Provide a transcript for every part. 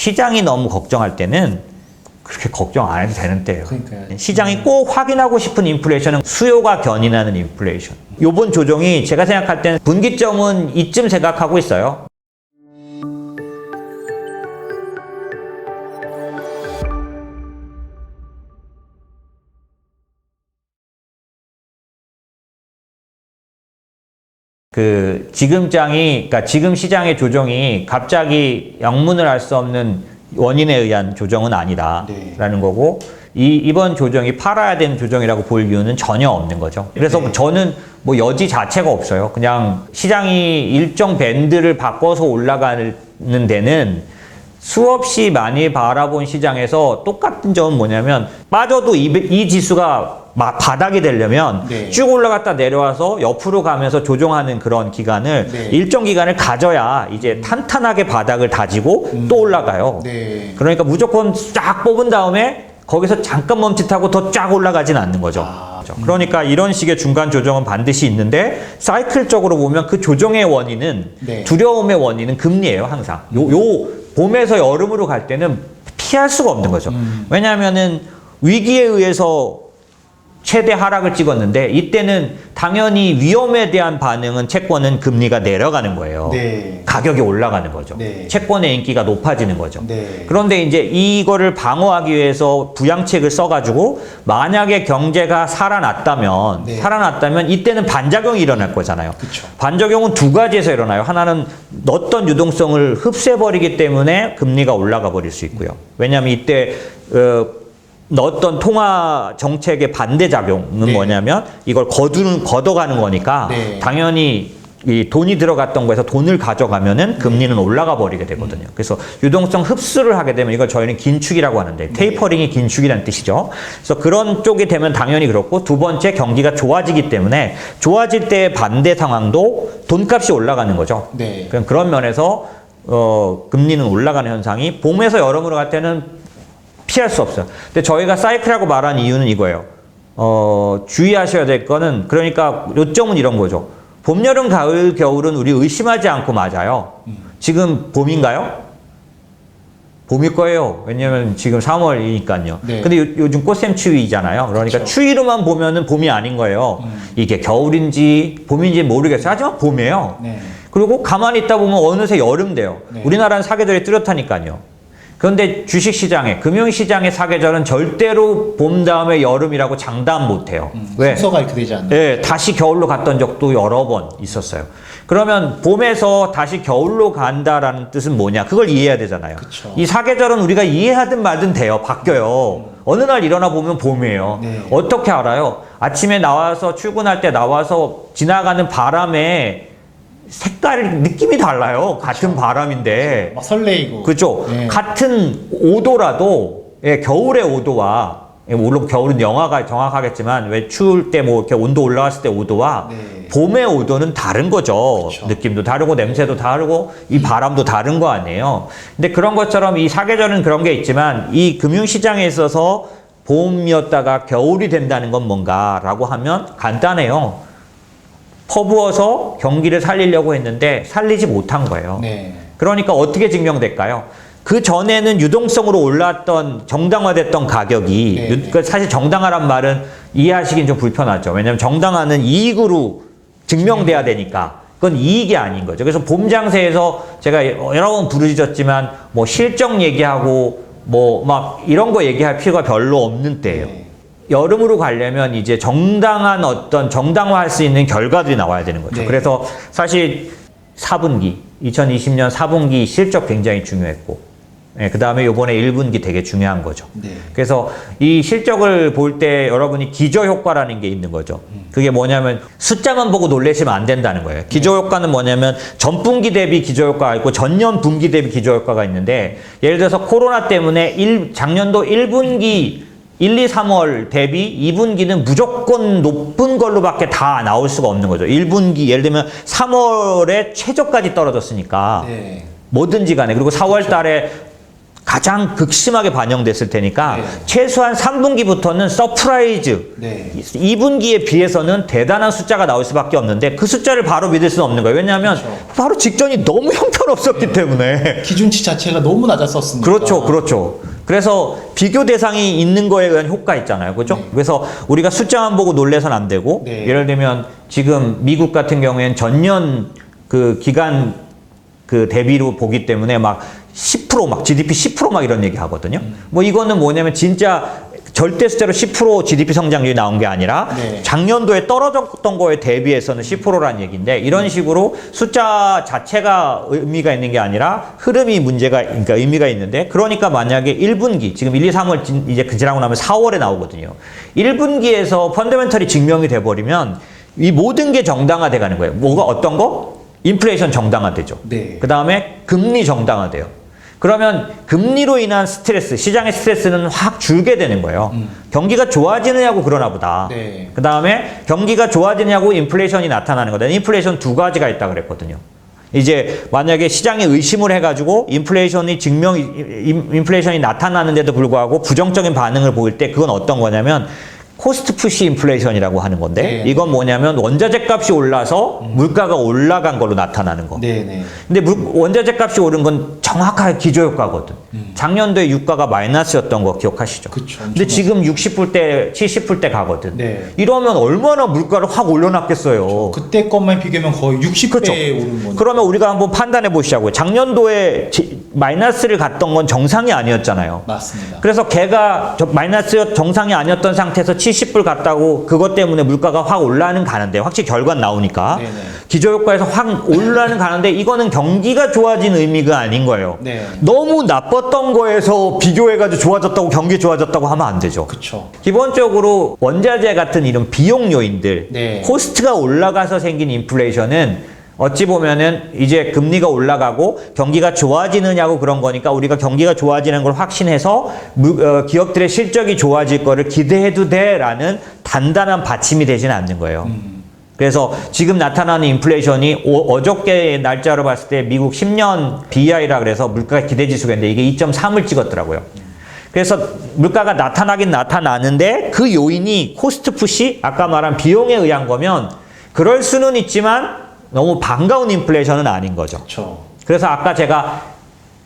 시장이 너무 걱정할 때는 그렇게 걱정 안 해도 되는 때예요. 그러니까요. 시장이 꼭 확인하고 싶은 인플레이션은 수요가 견인하는 인플레이션. 요번 조정이 제가 생각할 때는 분기점은 이쯤 생각하고 있어요. 그러니까 지금 시장의 조정이 갑자기 영문을 알 수 없는 원인에 의한 조정은 아니다라는 거고, 이번 조정이 팔아야 되는 조정이라고 볼 이유는 전혀 없는 거죠. 그래서 저는 뭐 여지 자체가 없어요. 그냥 시장이 일정 밴드를 바꿔서 올라가는 데는 수없이 많이 바라본 시장에서 똑같은 점은 뭐냐면, 빠져도 이 지수가 바닥이 되려면 쭉 올라갔다 내려와서 옆으로 가면서 조정하는 그런 기간을 일정 기간을 가져야 이제 탄탄하게 바닥을 다지고 또 올라가요. 그러니까 무조건 쫙 뽑은 다음에 거기서 잠깐 멈칫하고 더 쫙 올라가진 않는 거죠. 그러니까 이런 식의 중간 조정은 반드시 있는데, 사이클적으로 보면 그 조정의 원인은, 두려움의 원인은 금리예요, 항상. 봄에서 여름으로 갈 때는 피할 수가 없는 거죠. 왜냐하면은 위기에 의해서 최대 하락을 찍었는데, 이때는 당연히 위험에 대한 반응은 채권은 금리가 내려가는 거예요. 가격이 올라가는 거죠. 채권의 인기가 높아지는 거죠. 그런데 이제 이거를 방어하기 위해서 부양책을 써가지고, 만약에 경제가 살아났다면 이때는 반작용이 일어날 거잖아요. 반작용은 두 가지에서 일어나요. 하나는 넣었던 유동성을 흡수해버리기 때문에 금리가 올라가 버릴 수 있고요. 왜냐하면 이때 넣었던 통화 정책의 반대작용은 뭐냐면, 이걸 걷어가는 거니까 당연히 이 돈이 들어갔던 거에서 돈을 가져가면은 금리는 올라가 버리게 되거든요. 그래서 유동성 흡수를 하게 되면, 이걸 저희는 긴축이라고 하는데, 테이퍼링이 긴축이라는 뜻이죠. 그래서 그런 쪽이 되면 당연히 그렇고, 두 번째, 경기가 좋아지기 때문에 좋아질 때의 반대 상황도 돈값이 올라가는 거죠. 그런 면에서 금리는 올라가는 현상이 봄에서 여름으로 갈 때는 피할 수 없어요. 근데 저희가 사이클이라고 말한 이유는 이거예요. 주의하셔야 될 거는, 그러니까 요점은 이런 거죠. 봄, 여름, 가을, 겨울은 우리 의심하지 않고 맞아요. 지금 봄인가요? 봄일 거예요. 왜냐면 지금 3월이니까요. 근데 요즘 꽃샘추위잖아요. 그러니까 추위로만 보면은 봄이 아닌 거예요. 이게 겨울인지 봄인지 모르겠어요. 하지만 봄이에요. 그리고 가만히 있다 보면 어느새 여름 돼요. 우리나라는 사계절이 뚜렷하니까요. 그런데 주식시장에, 금융시장의 사계절은 절대로 봄 다음에 여름이라고 장담 못해요. 왜? 순서가 이렇게 되지 않나요? 네, 다시 겨울로 갔던 적도 여러 번 있었어요. 그러면 봄에서 다시 겨울로 간다라는 뜻은 뭐냐? 그걸 이해해야 되잖아요. 이 사계절은 우리가 이해하든 말든 돼요. 바뀌어요. 어느 날 일어나 보면 봄이에요. 어떻게 알아요? 아침에 나와서, 출근할 때 나와서 지나가는 바람에 색깔, 느낌이 달라요. 같은 바람인데. 막 설레이고. 그죠? 같은 5도라도, 겨울의 5도와, 물론 겨울은 영하가 정확하겠지만, 왜 추울 때 뭐 이렇게 온도 올라갔을 때 5도와 봄의 5도는 다른 거죠. 느낌도 다르고, 냄새도 다르고, 이 바람도 다른 거 아니에요. 근데 그런 것처럼 이 사계절은 그런 게 있지만, 이 금융시장에 있어서 봄이었다가 겨울이 된다는 건 뭔가라고 하면 간단해요. 퍼부어서 경기를 살리려고 했는데 살리지 못한 거예요. 그러니까 어떻게 증명될까요? 그 전에는 유동성으로 올랐던, 정당화됐던 가격이, 사실 정당화란 말은 이해하시긴 좀 불편하죠. 왜냐하면 정당화는 이익으로 증명돼야 되니까. 그건 이익이 아닌 거죠. 그래서 봄 장세에서 제가 여러 번 부르짖었지만, 뭐 실적 얘기하고 뭐 막 이런 거 얘기할 필요가 별로 없는 때예요. 여름으로 가려면 이제 정당화할 수 있는 결과들이 나와야 되는 거죠. 그래서 사실 2020년 4분기 실적 굉장히 중요했고, 그 다음에 요번에 1분기 되게 중요한 거죠. 그래서 이 실적을 볼 때 여러분이 기저효과라는 게 있는 거죠. 그게 뭐냐면, 숫자만 보고 놀라시면 안 된다는 거예요. 기저효과는 뭐냐면, 전분기 대비 기저효과가 있고 전년 분기 대비 기저효과가 있는데, 예를 들어서 코로나 때문에 작년도 1분기 1, 2, 3월 대비 2분기는 무조건 높은 걸로밖에 다 나올 수가 없는 거죠. 1분기, 예를 들면 3월에 최저까지 떨어졌으니까 뭐든지 간에, 그리고 4월 달에 가장 극심하게 반영됐을 테니까 네. 최소한 3분기부터는 서프라이즈, 네. 2분기에 비해서는 대단한 숫자가 나올 수밖에 없는데 그 숫자를 바로 믿을 수는 없는 거예요. 왜냐하면 그렇죠. 바로 직전이 너무 형편없었기 때문에. 기준치 자체가 너무 낮았었으니까. 그렇죠, 그렇죠. 그래서 비교 대상이 있는 거에 의한 효과 있잖아요. 그죠? 네. 그래서 우리가 숫자만 보고 놀래선 안 되고, 네. 예를 들면 지금 미국 같은 경우에는 전년 그 기간 그 대비로 보기 때문에 막 10% 막 GDP 10% 막 이런 얘기 하거든요. 뭐 이거는 뭐냐면 진짜 절대 숫자로 10% GDP 성장률이 나온 게 아니라 네. 작년도에 떨어졌던 거에 대비해서는 10%라는 얘기인데 이런 식으로 숫자 자체가 의미가 있는 게 아니라 흐름이 그러니까 의미가 있는데 그러니까 만약에 1분기 지금 1, 2, 3월 이제 지나고 나면 4월에 나오거든요. 1분기에서 펀더멘털이 증명이 돼버리면 이 모든 게 정당화돼 가는 거예요. 뭐가 어떤 거? 인플레이션 정당화되죠. 네. 그 다음에 금리 정당화돼요. 그러면 금리로 인한 스트레스, 시장의 스트레스는 확 줄게 되는 거예요. 경기가 좋아지느냐고 그러나 보다. 네. 그 다음에 경기가 좋아지느냐고 인플레이션이 나타나는 거다. 인플레이션 두 가지가 있다 그랬거든요. 이제 만약에 시장이 의심을 해가지고 인플레이션이 나타나는데도 불구하고 부정적인 반응을 보일 때 그건 어떤 거냐면 코스트 푸시 인플레이션이라고 하는 건데 네. 이건 뭐냐면 원자재 값이 올라서 물가가 올라간 걸로 나타나는 거. 네네. 근데 원자재 값이 오른 건 정확하게 기저효과거든. 작년도에 유가가 마이너스였던 거 기억하시죠? 그쵸, 근데 지금 60불대, 70불대 가거든. 네. 이러면 얼마나 물가를 확 올려놨겠어요. 그때 것만 비교하면 거의 60배 그렇죠. 오른 거니까. 그러면 우리가 한번 판단해 보시자고요. 작년도에 마이너스를 갔던 건 정상이 아니었잖아요. 맞습니다. 그래서 걔가 마이너스 정상이 아니었던 상태에서 70불 갔다고 그것 때문에 물가가 확 올라는 가는데 확실히 결과는 나오니까 네네. 기저효과에서 확 올라는 가는데 이거는 경기가 좋아진 의미가 아닌 거예요. 네. 너무 나빴던 거에서 비교해가지고 좋아졌다고 경기 좋아졌다고 하면 안 되죠. 그쵸. 기본적으로 원자재 같은 이런 비용 요인들, 네. 코스트가 올라가서 생긴 인플레이션은 어찌 보면은 이제 금리가 올라가고 경기가 좋아지느냐고 그런 거니까 우리가 경기가 좋아지는 걸 확신해서 기업들의 실적이 좋아질 거를 기대해도 돼라는 단단한 받침이 되지는 않는 거예요. 그래서 지금 나타나는 인플레이션이 어저께 날짜로 봤을 때 미국 10년 BI라 그래서 물가 기대지수가 있는데 이게 2.3을 찍었더라고요. 그래서 물가가 나타나긴 나타나는데 그 요인이 코스트 푸시, 아까 말한 비용에 의한 거면 그럴 수는 있지만 너무 반가운 인플레이션은 아닌 거죠. 그쵸. 그래서 아까 제가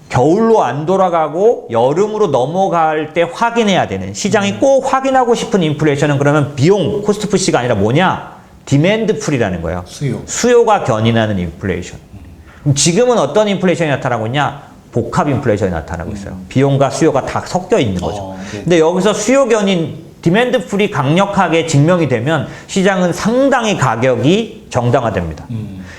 겨울로 안 돌아가고 여름으로 넘어갈 때 확인해야 되는 시장이 꼭 확인하고 싶은 인플레이션은 그러면 비용, 코스트 푸시가 아니라 뭐냐? 디맨드 풀이라는 거예요. 수요. 수요가 견인하는 인플레이션. 그럼 지금은 어떤 인플레이션이 나타나고 있냐? 복합 인플레이션이 나타나고 있어요. 비용과 수요가 다 섞여 있는 거죠. 네. 근데 여기서 수요 견인 디맨드 풀이 강력하게 증명이 되면 시장은 상당히 가격이 정당화됩니다.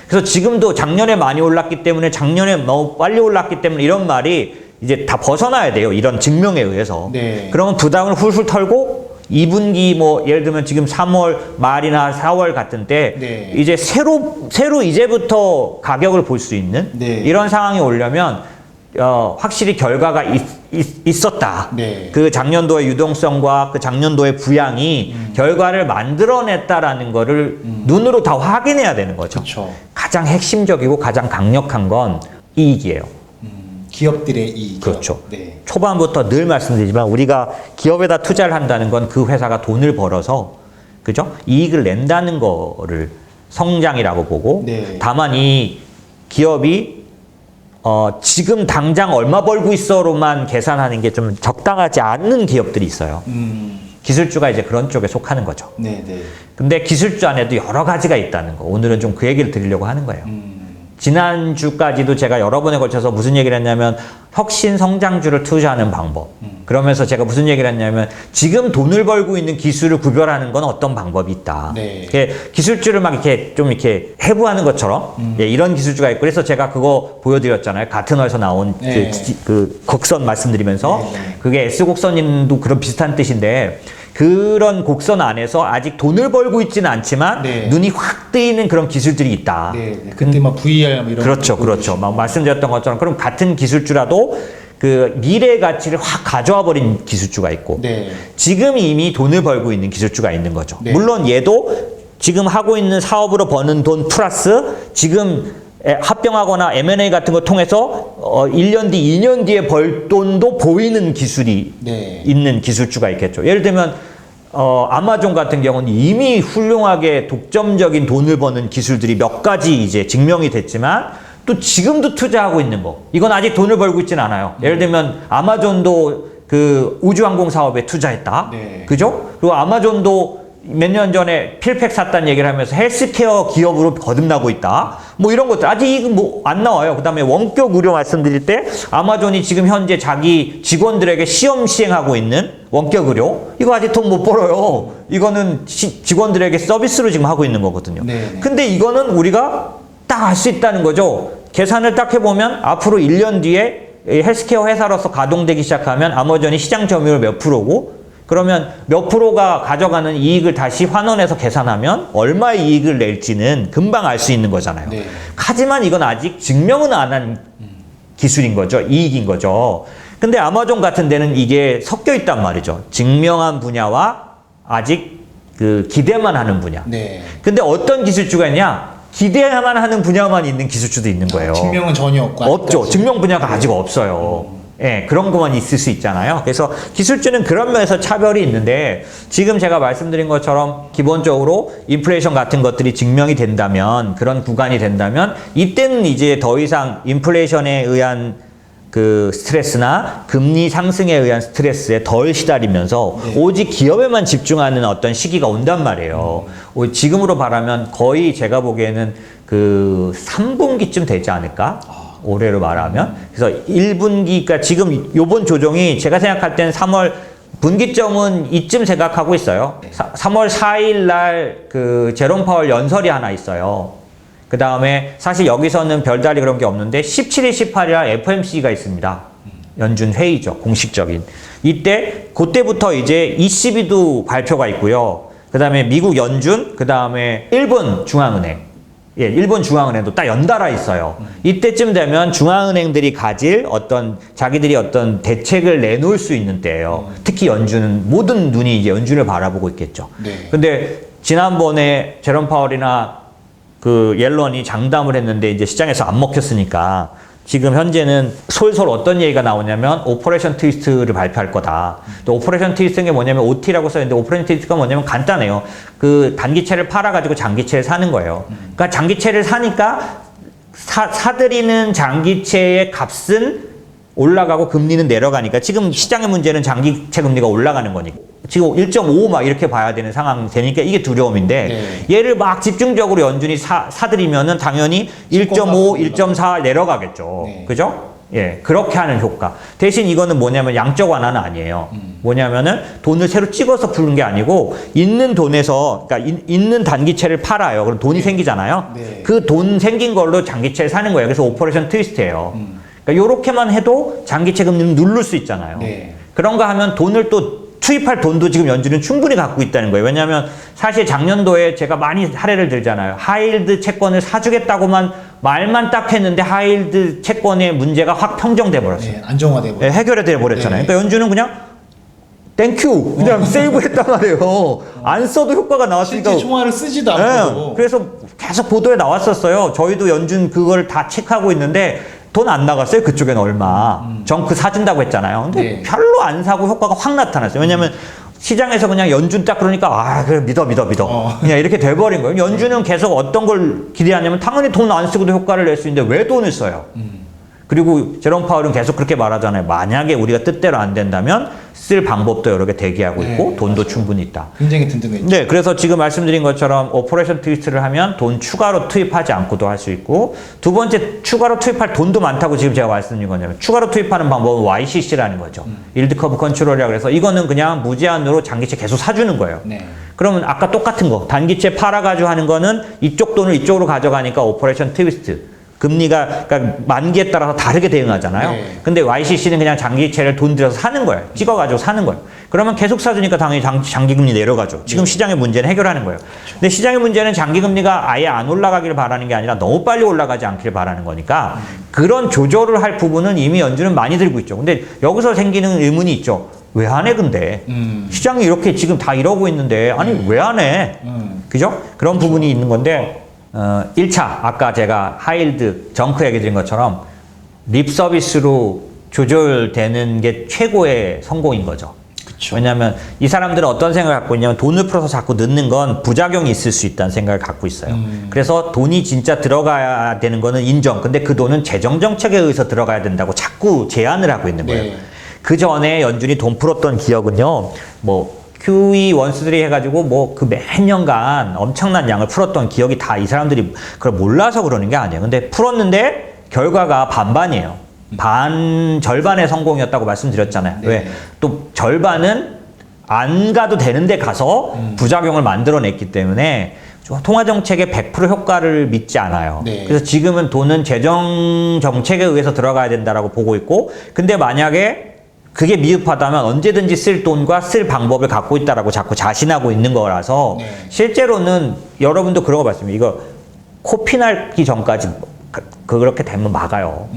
그래서 지금도 작년에 많이 올랐기 때문에 작년에 너무 빨리 올랐기 때문에 이런 말이 이제 다 벗어나야 돼요. 이런 증명에 의해서. 네. 그러면 부담을 훌훌 털고 2분기 뭐 예를 들면 지금 3월 말이나 4월 같은 때 네. 이제 새로 이제부터 가격을 볼 수 있는 네. 이런 상황이 오려면 확실히 결과가 있었다. 네. 그 작년도의 유동성과 그 작년도의 부양이 결과를 만들어냈다라는 거를 눈으로 다 확인해야 되는 거죠. 그쵸. 가장 핵심적이고 가장 강력한 건 이익이에요. 기업들의 이익. 그렇죠. 네. 초반부터 늘 말씀드리지만 우리가 기업에다 투자를 한다는 건 그 회사가 돈을 벌어서 그죠? 이익을 낸다는 거를 성장이라고 보고 네. 다만 이 기업이 지금 당장 얼마 벌고 있어로만 계산하는 게 좀 적당하지 않는 기업들이 있어요. 기술주가 이제 그런 쪽에 속하는 거죠. 네, 네. 근데 기술주 안에도 여러 가지가 있다는 거. 오늘은 좀 그 얘기를 드리려고 하는 거예요. 지난주까지도 제가 여러 번에 걸쳐서 무슨 얘기를 했냐면 혁신 성장주를 투자하는 방법. 그러면서 제가 무슨 얘기를 했냐면 지금 돈을 벌고 있는 기술을 구별하는 건 어떤 방법이 있다. 네. 기술주를 막 이렇게 좀 이렇게 해부하는 것처럼 예, 이런 기술주가 있고 그래서 제가 그거 보여드렸잖아요. 가트너에서 나온 네. 그 곡선 말씀드리면서 네. 그게 S곡선도 그런 비슷한 뜻인데 그런 곡선 안에서 아직 돈을 벌고 있지는 않지만 네. 눈이 확 뜨이는 그런 기술들이 있다. 네, 네. 그때 막 VR 뭐 이런 그렇죠, 거 그렇죠. 막 말씀드렸던 것처럼 그럼 같은 기술주라도 그 미래의 가치를 확 가져와 버린 기술주가 있고 네. 지금 이미 돈을 벌고 있는 기술주가 있는 거죠. 네. 물론 얘도 지금 하고 있는 사업으로 버는 돈 플러스 지금 합병하거나 M&A 같은 거 통해서 1년 뒤, 2년 뒤에 벌 돈도 보이는 기술이 네. 있는 기술주가 있겠죠. 예를 들면 아마존 같은 경우는 이미 훌륭하게 독점적인 돈을 버는 기술들이 몇 가지 이제 증명이 됐지만 또 지금도 투자하고 있는 거. 이건 아직 돈을 벌고 있지는 않아요. 예를 들면 아마존도 그 우주항공 사업에 투자했다. 네. 그죠? 그리고 아마존도 몇 년 전에 필팩 샀다는 얘기를 하면서 헬스케어 기업으로 거듭나고 있다. 뭐 이런 것들. 아직 이거 뭐 안 나와요. 그 다음에 원격 의료 말씀드릴 때 아마존이 지금 현재 자기 직원들에게 시험 시행하고 있는 원격 의료. 이거 아직 돈 못 벌어요. 이거는 직원들에게 서비스로 지금 하고 있는 거거든요. 네. 근데 이거는 우리가 딱 알 수 있다는 거죠. 계산을 딱 해보면 앞으로 1년 뒤에 헬스케어 회사로서 가동되기 시작하면 아마존이 시장 점유율 몇 프로고 그러면 몇 프로가 가져가는 이익을 다시 환원해서 계산하면 얼마의 이익을 낼지는 금방 알 수 있는 거잖아요. 네. 하지만 이건 아직 증명은 안 한 기술인 거죠. 이익인 거죠. 근데 아마존 같은 데는 이게 섞여 있단 말이죠. 증명한 분야와 아직 그 기대만 하는 분야. 네. 근데 어떤 기술주가 있냐? 기대만 하는 분야만 있는 기술주도 있는 거예요. 증명은 전혀 없고. 없죠. 아직까지. 증명 분야가 아직 없어요. 예, 그런 것만 있을 수 있잖아요. 그래서 기술주는 그런 면에서 차별이 있는데 지금 제가 말씀드린 것처럼 기본적으로 인플레이션 같은 것들이 증명이 된다면 그런 구간이 된다면 이때는 이제 더 이상 인플레이션에 의한 그 스트레스나 금리 상승에 의한 스트레스에 덜 시달리면서 네. 오직 기업에만 집중하는 어떤 시기가 온단 말이에요. 지금으로 말하면 거의 제가 보기에는 그 3분기쯤 되지 않을까? 올해로 말하면. 그래서 1분기, 그러니까 지금 요번 조정이 제가 생각할 때는 3월 분기점은 이쯤 생각하고 있어요. 3월 4일 날 그 제롬 파월 연설이 하나 있어요. 그 다음에 사실 여기서는 별다리 그런 게 없는데 17일, 18일 FOMC가 있습니다. 연준 회의죠. 공식적인. 그때부터 이제 ECB도 발표가 있고요. 그 다음에 미국 연준, 그 다음에 일본 중앙은행. 예, 일본 중앙은행도 딱 연달아 있어요. 이때쯤 되면 중앙은행들이 가질 자기들이 어떤 대책을 내놓을 수 있는 때예요. 특히 연준은 모든 눈이 이제 연준을 바라보고 있겠죠. 네. 근데 지난번에 제롬 파월이나 그 옐런이 장담을 했는데 이제 시장에서 안 먹혔으니까 지금 현재는 솔솔 어떤 얘기가 나오냐면 오퍼레이션 트위스트를 발표할 거다. 또 오퍼레이션 트위스트는 게 뭐냐면 OT라고 써있는데 오퍼레이션 트위스트가 뭐냐면 간단해요. 그 단기채를 팔아가지고 장기채를 사는 거예요. 그러니까 장기채를 사니까 사들이는 장기채의 값은 올라가고 금리는 내려가니까 지금 시장의 문제는 장기채 금리가 올라가는 거니까 지금 1.5 막 이렇게 봐야 되는 상황이 되니까 이게 두려움인데 네. 얘를 막 집중적으로 연준이 사들이면은 당연히 1.5, 1.4 내려가겠죠. 네. 그죠? 예, 그렇게 하는 효과. 대신 이거는 뭐냐면 양적 완화는 아니에요. 뭐냐면은 돈을 새로 찍어서 푸는 게 아니고 있는 돈에서 그러니까 있는 단기채를 팔아요. 그럼 돈이 생기잖아요. 네. 그 돈 생긴 걸로 장기채를 사는 거예요. 그래서 오퍼레이션 트위스트예요. 그러니까 요렇게만 해도 장기채 금리는 누를 수 있잖아요. 네. 그런가 하면 돈을 또 투입할 돈도 지금 연준은 충분히 갖고 있다는 거예요. 왜냐하면 사실 작년도에 제가 많이 사례를 들잖아요. 하이힐드 채권을 사주겠다고만 말만 딱 했는데 하이힐드 채권의 문제가 확 평정돼 버렸어요. 네, 안정화돼 버렸어요. 해결이 돼 버렸잖아요. 네. 그러니까 연준은 그냥 땡큐 그냥 세이브했단 말이에요. 안 써도 효과가 나왔으니까. 실제 총알을 쓰지도 않고. 네, 그래서 계속 보도에 나왔었어요. 저희도 연준 그걸 다 체크하고 있는데 돈 안 나갔어요. 그쪽에는 얼마. 정크 사준다고 했잖아요. 근데 네. 별로 안 사고 효과가 확 나타났어요. 왜냐면 시장에서 그냥 연준 딱 그러니까 그래 믿어. 그냥 이렇게 돼버린 거예요. 연준은 계속 어떤 걸 기대하냐면 당연히 돈 안 쓰고도 효과를 낼 수 있는데 왜 돈을 써요? 그리고 제롬 파월은 계속 그렇게 말하잖아요. 만약에 우리가 뜻대로 안 된다면 쓸 방법도 여러 개 대기하고 있고 네, 돈도 맞아요. 충분히 있다. 굉장히 든든했죠. 네, 그래서 지금 말씀드린 것처럼 오퍼레이션 트위스트를 하면 돈 추가로 투입하지 않고도 할 수 있고 두 번째 추가로 투입할 돈도 많다고 지금 제가 말씀드린 거냐면 추가로 투입하는 방법은 YCC라는 거죠. 일드 커브 컨트롤이라고 해서 이거는 그냥 무제한으로 장기채 계속 사주는 거예요. 네. 그러면 아까 똑같은 거 단기채 팔아가지고 하는 거는 이쪽 돈을 이쪽으로 가져가니까 오퍼레이션 트위스트 금리가 그러니까 만기에 따라서 다르게 대응하잖아요. 네. 근데 YCC는 그냥 장기채를 돈 들여서 사는 거예요. 찍어가지고 사는 거예요. 그러면 계속 사주니까 당연히 장기금리 내려가죠. 지금 시장의 문제는 해결하는 거예요. 근데 시장의 문제는 장기금리가 아예 안 올라가기를 바라는 게 아니라 너무 빨리 올라가지 않기를 바라는 거니까 그런 조절을 할 부분은 이미 연준은 많이 들고 있죠. 근데 여기서 생기는 의문이 있죠. 왜 안 해 근데? 시장이 이렇게 지금 다 이러고 있는데 아니 왜 안 해? 그죠? 그런 부분이 있는 건데 1차 아까 제가 하이힐드 정크 얘기 드린 것처럼 립 서비스로 조절되는 게 최고의 성공인 거죠. 그쵸. 왜냐하면 이 사람들은 어떤 생각을 갖고 있냐면 돈을 풀어서 자꾸 넣는 건 부작용이 있을 수 있다는 생각을 갖고 있어요. 그래서 돈이 진짜 들어가야 되는 거는 인정. 근데 그 돈은 재정 정책에 의해서 들어가야 된다고 자꾸 제안을 하고 있는 거예요. 네. 그 전에 연준이 돈 풀었던 기억은요, 뭐 QE 원수들이 해가지고 뭐 그 몇 년간 엄청난 양을 풀었던 기억이 다 이 사람들이 그걸 몰라서 그러는 게 아니에요. 근데 풀었는데 결과가 반반이에요. 절반의 성공이었다고 말씀드렸잖아요. 네. 왜? 또 절반은 안 가도 되는데 가서 부작용을 만들어냈기 때문에 통화정책의 100% 효과를 믿지 않아요. 네. 그래서 지금은 돈은 재정 정책에 의해서 들어가야 된다라고 보고 있고, 근데 만약에 그게 미흡하다면 언제든지 쓸 돈과 쓸 방법을 갖고 있다라고 자꾸 자신하고 있는 거라서 네. 실제로는 여러분도 그런 거 봤습니다. 이거 코피 나기 전까지 그렇게 되면 막아요.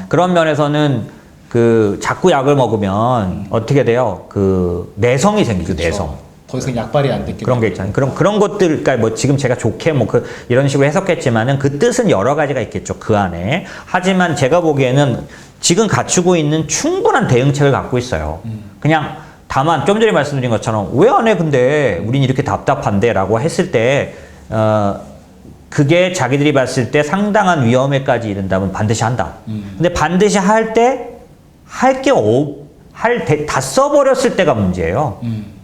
그런 면에서는 그 자꾸 약을 먹으면 어떻게 돼요? 그 내성이 생기죠. 그쵸. 내성. 더 이상 약발이 안 됐기 그런 게 있잖아요. 그런 것들, 그러니까 뭐 지금 제가 좋게 뭐 이런 식으로 해석했지만은 그 뜻은 여러 가지가 있겠죠. 그 안에. 하지만 제가 보기에는 지금 갖추고 있는 충분한 대응책을 갖고 있어요. 그냥 다만 좀 전에 말씀드린 것처럼 왜 안 해? 근데 우린 이렇게 답답한데 라고 했을 때, 그게 자기들이 봤을 때 상당한 위험에까지 이른다면 반드시 한다. 근데 반드시 할 때, 다 써버렸을 때가 문제예요.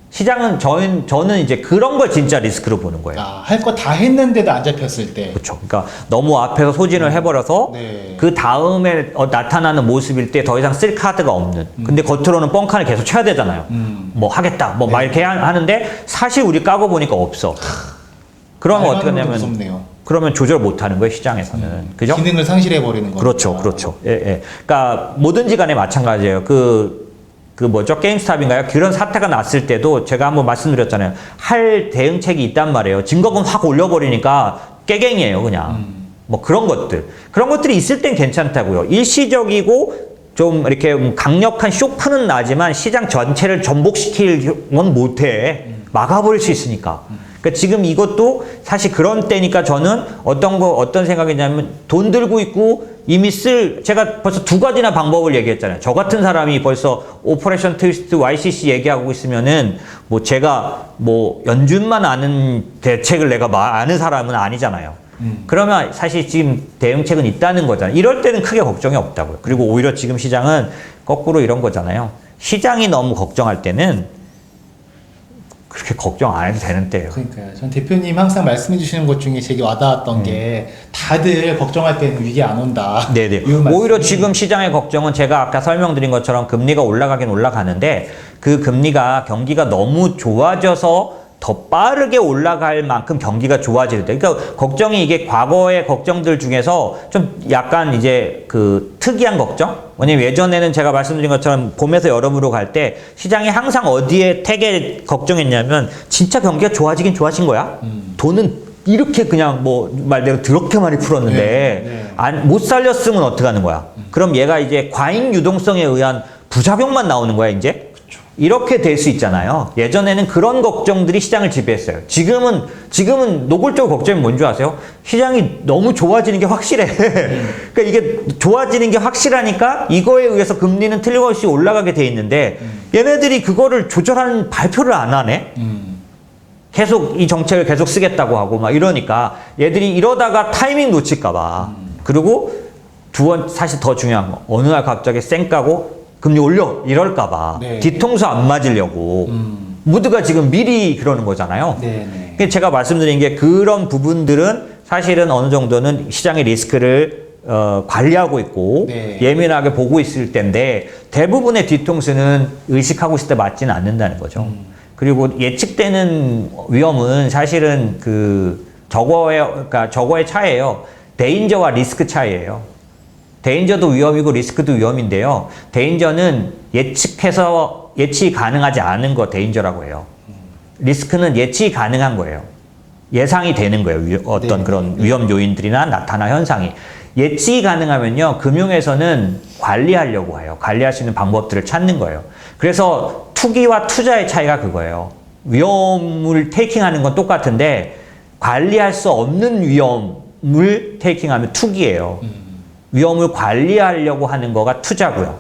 시장은 저는 이제 그런 걸 진짜 리스크로 보는 거예요. 아, 할 거 다 했는데도 안 잡혔을 때. 그렇죠. 그러니까 너무 앞에서 소진을 해버려서 네. 그 다음에 나타나는 모습일 때 더 이상 쓸 카드가 없는. 근데 겉으로는 뻥칸을 계속 쳐야 되잖아요. 뭐 하겠다, 뭐 막 이렇게 하는데 사실 우리 까고 보니까 없어. 그러면 어떻게 하냐면 무섭네요. 그러면 조절 못하는 거예요, 시장에서는. 그죠? 기능을 상실해 버리는 거죠. 그렇죠, 그렇죠. 예, 예. 그러니까 뭐든지 간에 마찬가지예요. 그 뭐죠? 게임스탑인가요? 그런 사태가 났을 때도 제가 한번 말씀드렸잖아요. 할 대응책이 있단 말이에요. 증거금 확 올려버리니까 깨갱이에요, 그냥. 뭐 그런 것들. 그런 것들이 있을 땐 괜찮다고요. 일시적이고 좀 이렇게 강력한 쇼크는 나지만 시장 전체를 전복시킬 건 못해. 막아버릴 수 있으니까. 그러니까 지금 이것도 사실 그런 때니까 저는 어떤 생각이냐면 돈 들고 있고 이미 제가 벌써 두 가지나 방법을 얘기했잖아요. 저 같은 사람이 벌써 오퍼레이션 트위스트 YCC 얘기하고 있으면은 뭐 제가 뭐 연준만 아는 대책을 내가 아는 사람은 아니잖아요. 그러면 사실 지금 대응책은 있다는 거잖아요. 이럴 때는 크게 걱정이 없다고요. 그리고 오히려 지금 시장은 거꾸로 이런 거잖아요. 시장이 너무 걱정할 때는 그렇게 걱정 안 해도 되는 때예요. 그러니까요. 전 대표님 항상 말씀해 주시는 것 중에 되게 와닿았던 게 다들 걱정할 때는 위기 안 온다. 네네. 오히려 지금 시장의 걱정은 제가 아까 설명드린 것처럼 금리가 올라가긴 올라가는데 그 금리가 경기가 너무 좋아져서 더 빠르게 올라갈 만큼 경기가 좋아질 때. 그러니까 걱정이 이게 과거의 걱정들 중에서 좀 약간 이제 그 특이한 걱정? 왜냐면 예전에는 제가 말씀드린 것처럼 봄에서 여름으로 갈 때 시장이 항상 어디에 되게 걱정했냐면 진짜 경기가 좋아지긴 좋아진 거야. 돈은 이렇게 그냥 뭐 말대로 그렇게 많이 풀었는데 못 살렸으면 어떡하는 거야. 그럼 얘가 이제 과잉 유동성에 의한 부작용만 나오는 거야, 이제. 이렇게 될 수 있잖아요. 예전에는 그런 걱정들이 시장을 지배했어요. 지금은 노골적으로 걱정이 뭔지 아세요? 시장이 너무 좋아지는 게 확실해. 그러니까 이게 좋아지는 게 확실하니까 이거에 의해서 금리는 틀림없이 올라가게 돼 있는데 얘네들이 그거를 조절하는 발표를 안 하네? 계속 이 정책을 계속 쓰겠다고 하고 막 이러니까 얘들이 이러다가 타이밍 놓칠까봐. 그리고 사실 더 중요한 거. 어느 날 갑자기 쌩 까고 금리 올려 이럴까봐 네. 뒤통수 안 맞으려고 모두가 지금 미리 그러는 거잖아요. 네. 제가 말씀드린 게 그런 부분들은 사실은 어느 정도는 시장의 리스크를 관리하고 있고 네. 예민하게 보고 있을 텐데 대부분의 뒤통수는 의식하고 있을 때 맞지는 않는다는 거죠. 그리고 예측되는 위험은 사실은 그러니까 저거의 차이예요. 데인저와 리스크 차이예요. 데인저도 위험이고 리스크도 위험인데요. 데인저는 예측이 가능하지 않은 거 데인저라고 해요. 리스크는 예측이 가능한 거예요. 예상이 되는 거예요. 어떤 그런 위험 요인들이나 나타나 현상이. 예측이 가능하면요. 금융에서는 관리하려고 해요. 관리할 수 있는 방법들을 찾는 거예요. 그래서 투기와 투자의 차이가 그거예요. 위험을 테이킹하는 건 똑같은데 관리할 수 없는 위험을 테이킹하면 투기예요. 위험을 관리하려고 하는 거가 투자고요.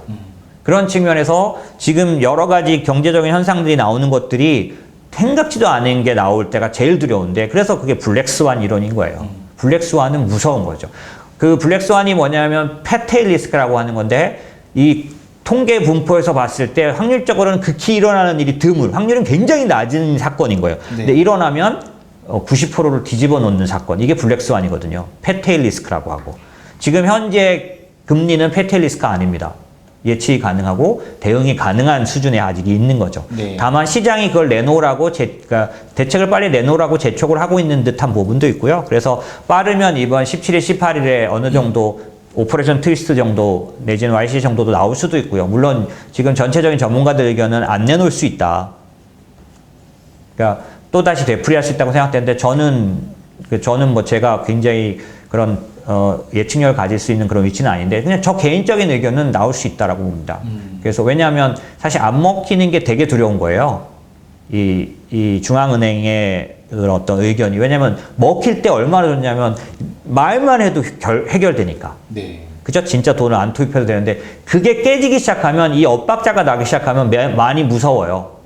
그런 측면에서 지금 여러 가지 경제적인 현상들이 나오는 것들이 생각지도 않은 게 나올 때가 제일 두려운데, 그래서 그게 블랙스완 이론인 거예요. 블랙스완은 무서운 거죠. 그 블랙스완이 뭐냐면 팻테일 리스크라고 하는 건데, 이 통계 분포에서 봤을 때 확률적으로는 극히 일어나는 일이 드물, 확률은 굉장히 낮은 사건인 거예요. 네. 근데 일어나면 90%를 뒤집어 놓는 사건, 이게 블랙스완이거든요. 팻테일 리스크라고 하고. 지금 현재 금리는 팻테일 리스크가 아닙니다. 예측이 가능하고 대응이 가능한 수준에 아직 있는 거죠. 네. 다만 시장이 그걸 내놓으라고 그러니까 대책을 빨리 내놓으라고 재촉을 하고 있는 듯한 부분도 있고요. 그래서 빠르면 이번 17일, 18일에 어느 정도 오퍼레이션 트위스트 정도 내지는 YC 정도도 나올 수도 있고요. 물론 지금 전체적인 전문가들 의견은 안 내놓을 수 있다. 그러니까 또다시 되풀이할 수 있다고 생각되는데, 저는 뭐 제가 굉장히 그런 예측력을 가질 수 있는 그런 위치는 아닌데, 그냥 저 개인적인 의견은 나올 수 있다라고 봅니다. 그래서 왜냐하면 사실 안 먹히는 게 되게 두려운 거예요. 이 중앙은행의 그런 어떤 의견이. 왜냐하면 먹힐 때 얼마나 좋냐면 말만 해도 해결되니까. 네. 그죠? 진짜 돈을 안 투입해도 되는데, 그게 깨지기 시작하면, 이 엇박자가 나기 시작하면 많이 무서워요.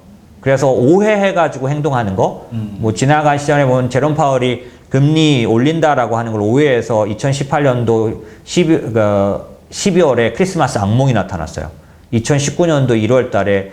그래서 오해해가지고 행동하는 거. 뭐 지나간 시절에 보면 제롬 파월이 금리 올린다라고 하는 걸 오해해서 2018년도 12월에 크리스마스 악몽이 나타났어요. 2019년도 1월 달에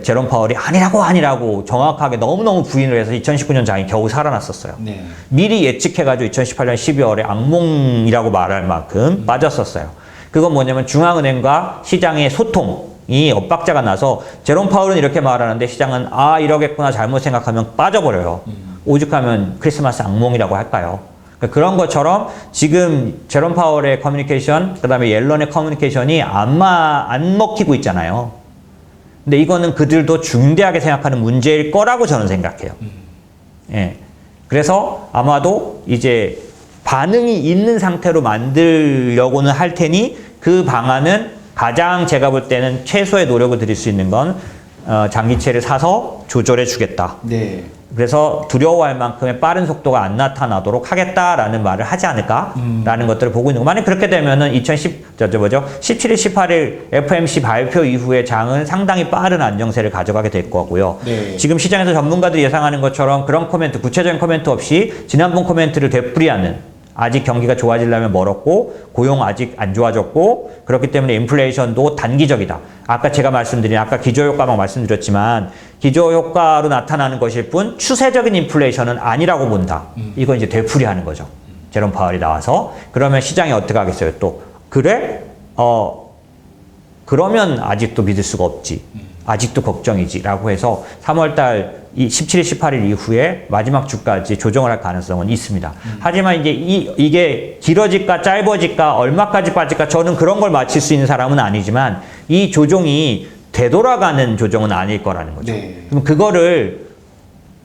제롬 파월이 아니라고 정확하게 너무너무 부인을 해서 2019년 장이 겨우 살아났었어요. 네. 미리 예측해가지고 2018년 12월에 악몽이라고 말할 만큼 빠졌었어요. 그건 뭐냐면 중앙은행과 시장의 소통이 엇박자가 나서 제롬 파월은 이렇게 말하는데 시장은 이러겠구나 잘못 생각하면 빠져버려요. 오죽하면 크리스마스 악몽이라고 할까요? 그러니까 그런 것처럼 지금 제롬 파월의 커뮤니케이션, 그 다음에 옐런의 커뮤니케이션이 안 먹히고 있잖아요. 근데 이거는 그들도 중대하게 생각하는 문제일 거라고 저는 생각해요. 예. 그래서 아마도 이제 반응이 있는 상태로 만들려고는 할 테니, 그 방안은 가장 제가 볼 때는 최소의 노력을 들일 수 있는 건 장기채를 사서 조절해 주겠다. 네. 그래서 두려워할 만큼의 빠른 속도가 안 나타나도록 하겠다라는 말을 하지 않을까라는 것들을 보고 있는 거. 만약 그렇게 되면은 17일, 18일 FOMC 발표 이후에 장은 상당히 빠른 안정세를 가져가게 될 거고요. 네. 지금 시장에서 전문가들이 예상하는 것처럼 그런 코멘트, 구체적인 코멘트 없이 지난번 코멘트를 되풀이하는, 아직 경기가 좋아지려면 멀었고 고용 아직 안 좋아졌고 그렇기 때문에 인플레이션도 단기적이다. 아까 제가 말씀드린, 아까 기저효과만 말씀드렸지만 기저효과로 나타나는 것일 뿐 추세적인 인플레이션은 아니라고 본다. 이건 이제 되풀이하는 거죠. 제롬 파월이 나와서. 그러면 시장이 어떻게 하겠어요? 또 그래? 그러면 아직도 믿을 수가 없지. 아직도 걱정이지 라고 해서 3월달 이 17일, 18일 이후에 마지막 주까지 조정을 할 가능성은 있습니다. 하지만 이제 이게 길어질까 짧아질까 얼마까지 빠질까, 저는 그런 걸 맞힐 수 있는 사람은 아니지만 이 조정이 되돌아가는 조정은 아닐 거라는 거죠. 네. 그럼 그거를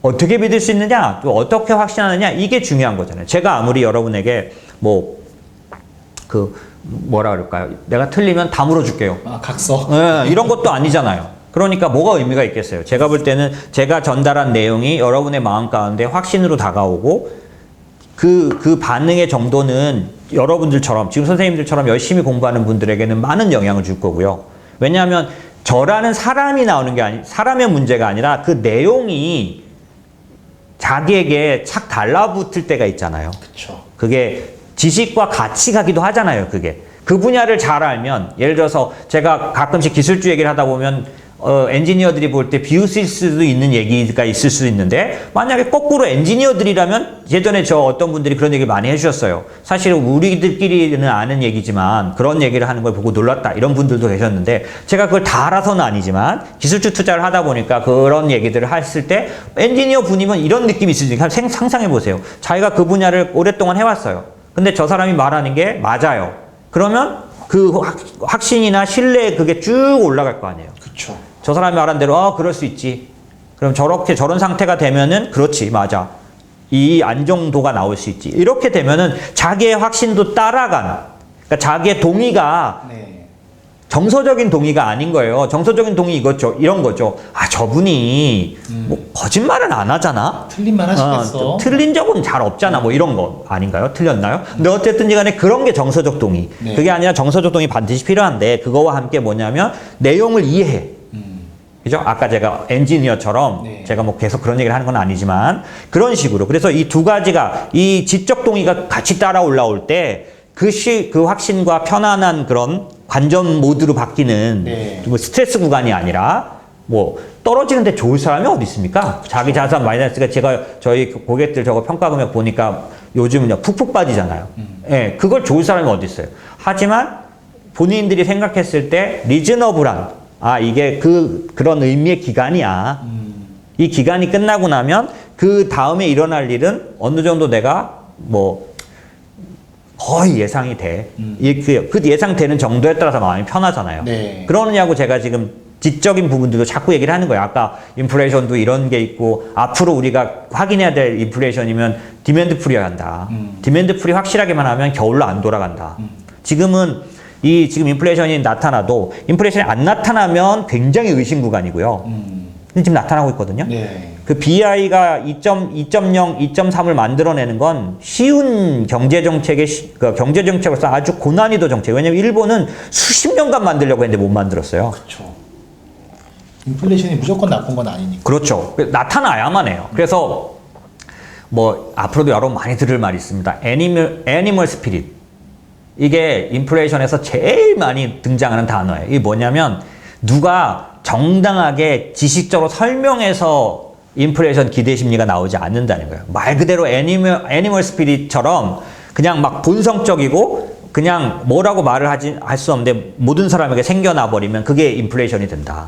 어떻게 믿을 수 있느냐, 또 어떻게 확신하느냐, 이게 중요한 거잖아요. 제가 아무리 여러분에게 뭐라 그럴까요? 내가 틀리면 다 물어줄게요. 각서? 네, 이런 것도 아니잖아요. 그러니까 뭐가 의미가 있겠어요? 제가 볼 때는 제가 전달한 내용이 여러분의 마음 가운데 확신으로 다가오고 그 반응의 정도는 여러분들처럼, 지금 선생님들처럼 열심히 공부하는 분들에게는 많은 영향을 줄 거고요. 왜냐하면 저라는 사람이 나오는 게 사람의 문제가 아니라 그 내용이 자기에게 착 달라붙을 때가 있잖아요. 그쵸. 그게 지식과 같이 가기도 하잖아요, 그게. 그 분야를 잘 알면, 예를 들어서 제가 가끔씩 기술주 얘기를 하다 보면 엔지니어들이 볼 때 비웃을 수도 있는 얘기가 있을 수 있는데, 만약에 거꾸로 엔지니어들이라면, 예전에 저 어떤 분들이 그런 얘기를 많이 해주셨어요. 사실 우리들끼리는 아는 얘기지만 그런 얘기를 하는 걸 보고 놀랐다, 이런 분들도 계셨는데, 제가 그걸 다 알아서는 아니지만 기술주 투자를 하다 보니까 그런 얘기들을 했을 때 엔지니어 분이면 이런 느낌이 있으니까 상상해 보세요. 자기가 그 분야를 오랫동안 해왔어요. 근데 저 사람이 말하는 게 맞아요. 그러면 그 확신이나 신뢰에 그게 쭉 올라갈 거 아니에요. 그쵸. 저 사람이 말한 대로 그럴 수 있지. 그럼 저런 상태가 되면은 그렇지, 맞아. 이 안정도가 나올 수 있지. 이렇게 되면은 자기의 확신도 따라가는, 그러니까 자기의 동의가 네. 정서적인 동의가 아닌 거예요. 정서적인 동의 이런 거죠. 저분이 뭐 거짓말은 안 하잖아. 틀린 말 하시겠어. 틀린 적은 잘 없잖아. 뭐 이런 거 아닌가요? 틀렸나요? 근데 어쨌든 간에 그런 게 정서적 동의. 네. 그게 아니라 정서적 동의 반드시 필요한데 그거와 함께 뭐냐면 내용을 이해해. 그죠? 아까 제가 엔지니어처럼 네. 제가 뭐 계속 그런 얘기를 하는 건 아니지만 그런 식으로. 그래서 이 두 가지가 이 지적 동의가 같이 따라 올라올 때 그 확신과 편안한 그런 관전 모드로 바뀌는 네. 뭐 스트레스 구간이 아니라 뭐 떨어지는데 좋을 사람이 어디 있습니까? 자기 자산 마이너스가 제가 저희 고객들 저거 평가 금액 보니까 요즘은 푹푹 빠지잖아요. 예, 그걸 좋을 사람이 어디 있어요? 하지만 본인들이 생각했을 때 리즈너블한 이게 그런 의미의 기간이야. 이 기간이 끝나고 나면 그 다음에 일어날 일은 어느 정도 내가 뭐 거의 예상이 돼. 그 예상되는 정도에 따라서 마음이 편하잖아요. 네. 그러느냐고 제가 지금 지적인 부분들도 자꾸 얘기를 하는 거예요. 아까 인플레이션도 이런 게 있고 앞으로 우리가 확인해야 될 인플레이션이면 디맨드 풀이어야 한다. 디맨드 풀이 확실하게만 하면 겨울로 안 돌아간다. 지금 인플레이션이 나타나도 인플레이션이 안 나타나면 굉장히 의심 구간이고요. 근데 지금 나타나고 있거든요. 네. 그 BI가 2.0, 2.3을 만들어내는 건 쉬운 경제정책으로서 아주 고난이도 정책. 왜냐면 일본은 수십 년간 만들려고 했는데 못 만들었어요. 그렇죠. 인플레이션이 무조건 나쁜 건 아니니까. 그렇죠. 나타나야만 해요. 그래서 뭐 앞으로도 여러분 많이 들을 말이 있습니다. 애니멀 스피릿. 이게 인플레이션에서 제일 많이 등장하는 단어예요. 이게 뭐냐면 누가 정당하게 지식적으로 설명해서 인플레이션 기대 심리가 나오지 않는다는 거예요. 말 그대로 애니멀 스피릿처럼 그냥 막 본성적이고 그냥 뭐라고 말을 할 수 없는데 모든 사람에게 생겨나 버리면 그게 인플레이션이 된다.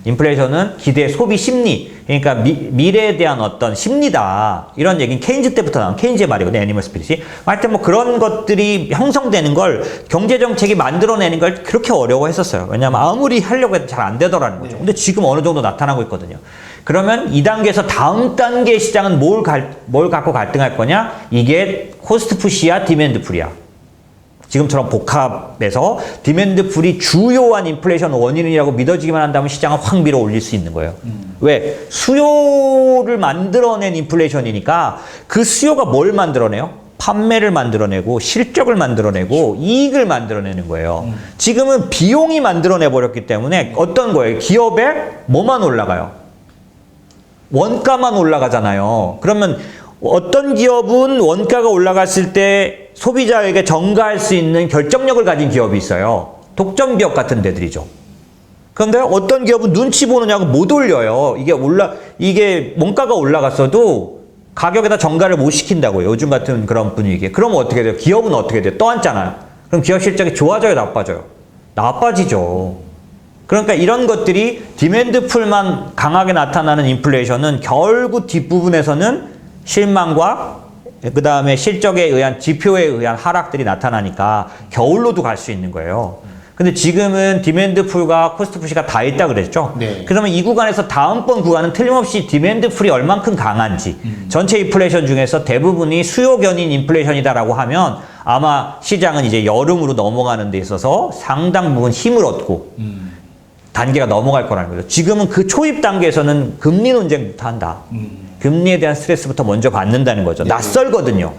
인플레이션은 기대 소비 심리, 그러니까 미래에 대한 어떤 심리다. 이런 얘기는 케인즈 때부터 나온 케인즈의 말이거든요. 애니멀 스피릿이. 하여튼 뭐 그런 것들이 형성되는 걸 경제정책이 만들어내는 걸 그렇게 어려워했었어요. 왜냐하면 아무리 하려고 해도 잘 안 되더라는 거죠. 근데 지금 어느 정도 나타나고 있거든요. 그러면 이 단계에서 다음 단계 시장은 뭘 갖고 갈등할 거냐? 이게 코스트 푸시야, 디맨드 풀이야. 지금처럼 복합해서 디맨드 풀이 주요한 인플레이션 원인이라고 믿어지기만 한다면 시장은 확 밀어 올릴 수 있는 거예요. 왜? 수요를 만들어낸 인플레이션이니까 그 수요가 뭘 만들어내요? 판매를 만들어내고 실적을 만들어내고 이익을 만들어내는 거예요. 지금은 비용이 만들어내버렸기 때문에 어떤 거예요? 기업에 뭐만 올라가요? 원가만 올라가잖아요. 그러면 어떤 기업은 원가가 올라갔을 때 소비자에게 전가할 수 있는 결정력을 가진 기업이 있어요. 독점 기업 같은 데들이죠. 그런데 어떤 기업은 눈치 보느냐고 못 올려요. 이게 원가가 올라갔어도 가격에다 전가를 못 시킨다고요. 요즘 같은 그런 분위기에. 그러면 어떻게 돼요? 기업은 어떻게 돼요? 떠앉잖아요. 그럼 기업 실적이 좋아져요? 나빠져요? 나빠지죠. 그러니까 이런 것들이 디맨드 풀만 강하게 나타나는 인플레이션은 결국 뒷부분에서는 실망과 그 다음에 실적에 의한 지표에 의한 하락들이 나타나니까 겨울로도 갈 수 있는 거예요. 근데 지금은 디맨드 풀과 코스트 푸시가 다 있다 그랬죠? 네. 그러면 이 구간에서 다음번 구간은 틀림없이 디맨드 풀이 얼만큼 강한지 전체 인플레이션 중에서 대부분이 수요 견인 인플레이션이다라고 하면 아마 시장은 이제 여름으로 넘어가는 데 있어서 상당 부분 힘을 얻고 단계가 넘어갈 거라는 거죠. 지금은 그 초입 단계에서는 금리 논쟁부터 한다. 금리에 대한 스트레스부터 먼저 받는다는 거죠. 낯설거든요.